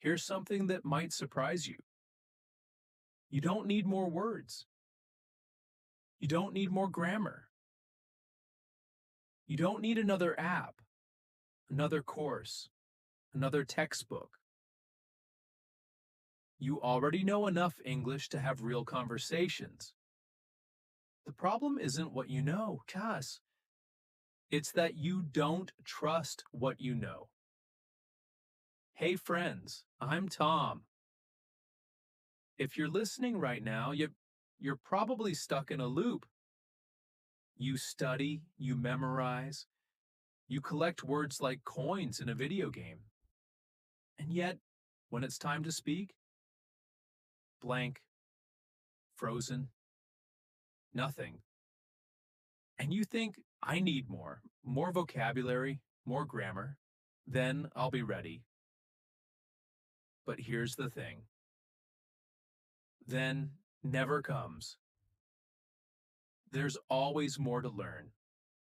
Here's something that might surprise you. You don't need more words. You don't need more grammar. You don't need another app, another course, another textbook. You already know enough English to have real conversations. The problem isn't what you know, Cass. It's that you don't trust what you know. Hey friends, I'm Tom. If you're listening right now, you're probably stuck in a loop. You study, you memorize, you collect words like coins in a video game. And yet, when it's time to speak, blank, frozen, nothing. And you think, I need more vocabulary, more grammar, then I'll be ready. But here's the thing. Then never comes. There's always more to learn,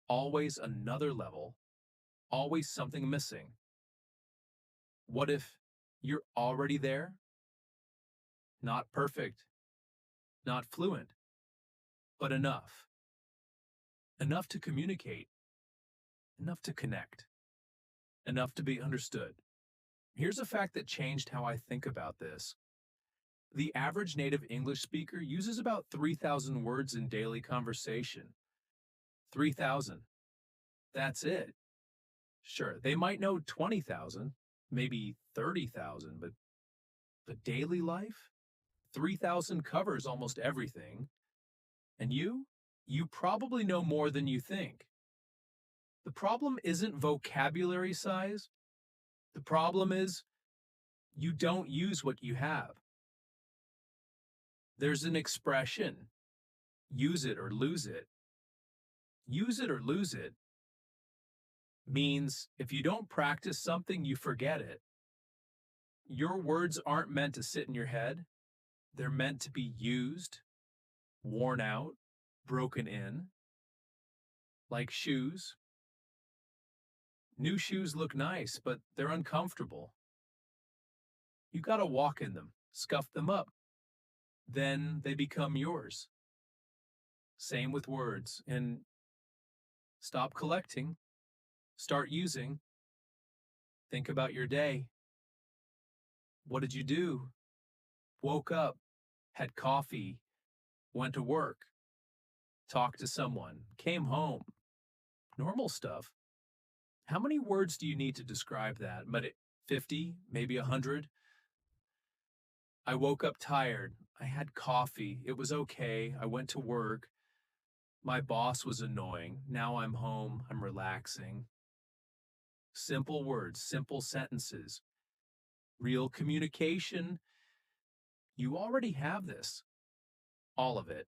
always another level, always something missing. What if you're already there? Not perfect, not fluent, but enough. Enough to communicate, enough to connect, enough to be understood. Here's a fact that changed how I think about this. The average native English speaker uses about 3,000 words in daily conversation. 3,000. That's it. Sure, they might know 20,000, maybe 30,000, but daily life? 3,000 covers almost everything. And you? You probably know more than you think. The problem isn't vocabulary size. The problem is you don't use what you have. There's an expression, use it or lose it. Use it or lose it means if you don't practice something, you forget it. Your words aren't meant to sit in your head. They're meant to be used, worn out, broken in, like shoes. New shoes look nice, but they're uncomfortable. You gotta walk in them, scuff them up. Then they become yours. Same with words. And stop collecting, start using. Think about your day. What did you do? Woke up, had coffee, went to work, talked to someone, came home. Normal stuff. How many words do you need to describe that? 50, maybe 100? I woke up tired. I had coffee. It was okay. I went to work. My boss was annoying. Now I'm home. I'm relaxing. Simple words, simple sentences. Real communication. You already have this. All of it.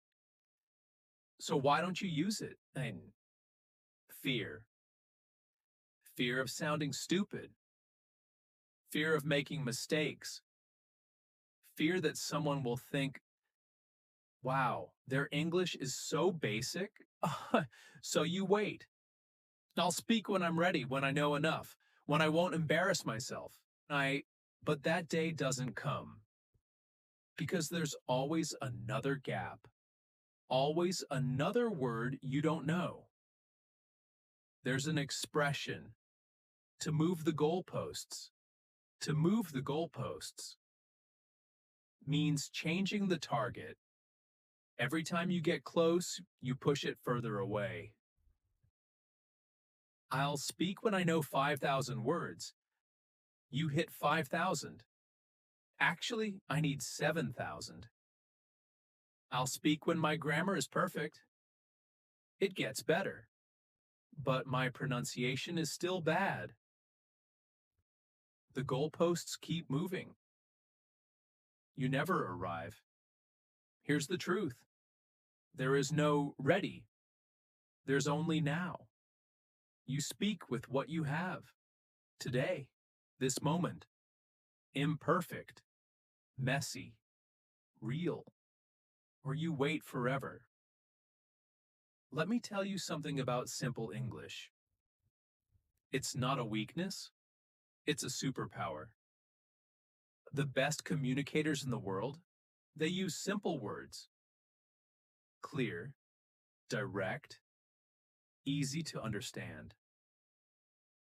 So why don't you use it? And fear. Fear of sounding stupid. Fear of making mistakes. Fear that someone will think, wow, their English is so basic. So you wait. I'll speak when I'm ready, when I know enough, when I won't embarrass myself. But that day doesn't come because there's always another gap, always another word you don't know. There's an expression, to move the goalposts. To move the goalposts means changing the target. Every time you get close, you push it further away. I'll speak when I know 5,000 words. You hit 5,000. Actually, I need 7,000. I'll speak when my grammar is perfect. It gets better. But my pronunciation is still bad. The goalposts keep moving. You never arrive. Here's the truth. There is no ready. There's only now. You speak with what you have. Today, this moment. Imperfect, messy, real, or you wait forever. Let me tell you something about simple English. It's not a weakness, it's a superpower. The best communicators in the world, they use simple words, clear, direct, easy to understand.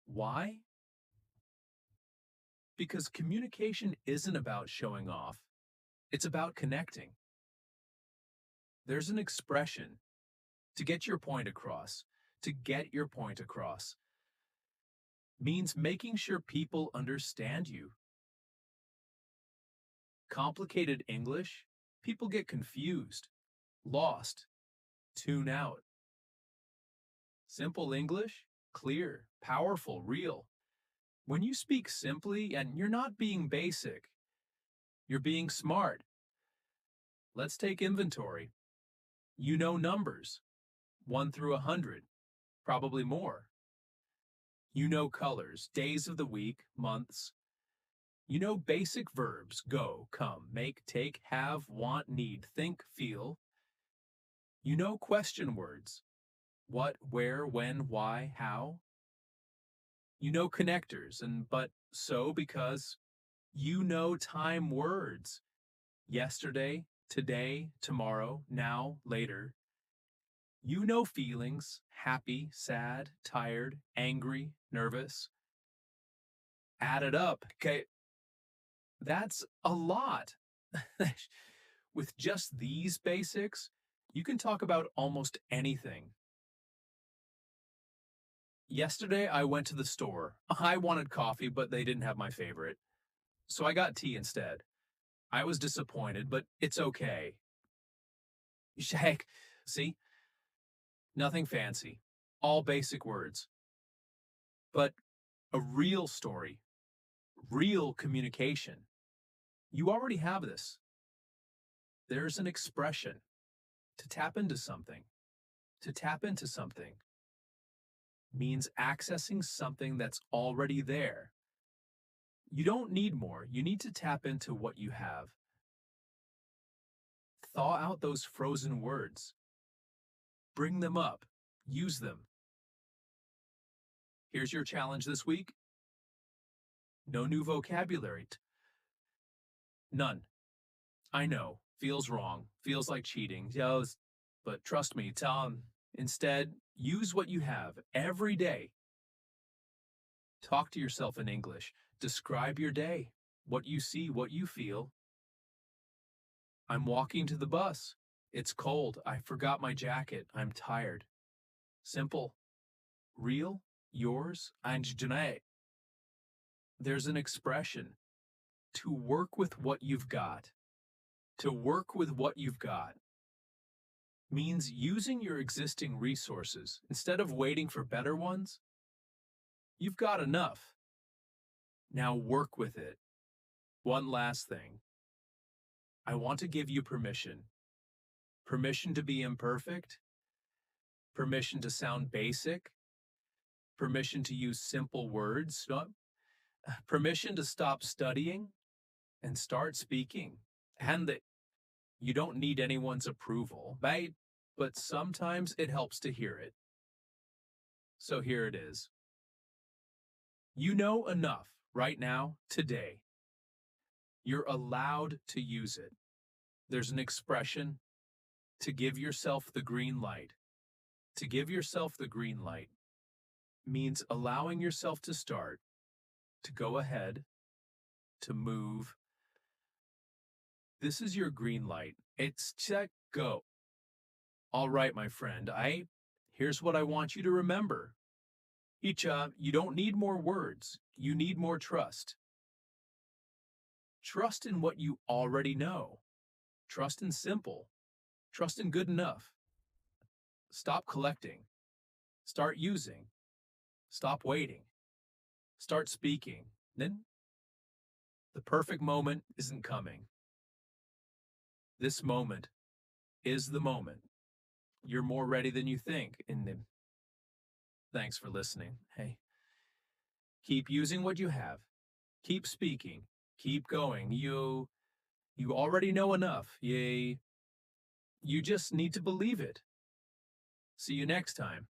Why? Because communication isn't about showing off. It's about connecting. There's an expression to get your point across. To get your point across means making sure people understand you. Complicated English, people get confused, lost, tune out. Simple English, clear, powerful, real. When you speak simply and you're not being basic, you're being smart. Let's take inventory. You know numbers, 1 through 100, probably more. You know colors, days of the week, months. You know basic verbs, go, come, make, take, have, want, need, think, feel. You know question words, what, where, when, why, how. You know connectors and but, so, because. You know time words, yesterday, today, tomorrow, now, later. You know feelings, happy, sad, tired, angry, nervous. Add it up. Okay, that's a lot. With just these basics, you can talk about almost anything. Yesterday, I went to the store. I wanted coffee, but they didn't have my favorite. So I got tea instead. I was disappointed, but it's okay. Shag, see? Nothing fancy. All basic words. But a real story, real communication. You already have this. There's an expression to tap into something. To tap into something means accessing something that's already there. You don't need more. You need to tap into what you have. Thaw out those frozen words. Bring them up. Use them. Here's your challenge this week. No new vocabulary. None. I know. Feels wrong. Feels like cheating. Yes, but trust me, Tom. Instead, use what you have every day. Talk to yourself in English. Describe your day. What you see, what you feel. I'm walking to the bus. It's cold. I forgot my jacket. I'm tired. Simple. Real. Yours. And Janae. There's an expression. To work with what you've got. To work with what you've got means using your existing resources instead of waiting for better ones. You've got enough. Now work with it. One last thing. I want to give you permission. Permission to be imperfect. Permission to sound basic. Permission to use simple words. Permission to stop studying and start speaking. And that you don't need anyone's approval, right? But sometimes it helps to hear it. So here it is. You know enough right now, today. You're allowed to use it. There's an expression to give yourself the green light. To give yourself the green light means allowing yourself to start, to go ahead, to move. This is your green light. It's check, go. All right, my friend, here's what I want you to remember. Icha, you don't need more words. You need more trust. Trust in what you already know. Trust in simple. Trust in good enough. Stop collecting. Start using. Stop waiting. Start speaking. Then the perfect moment isn't coming. This moment is the moment. You're more ready than you think. Thanks for listening. Hey, keep using what you have. Keep speaking. Keep going. You already know enough. You just need to believe it. See you next time.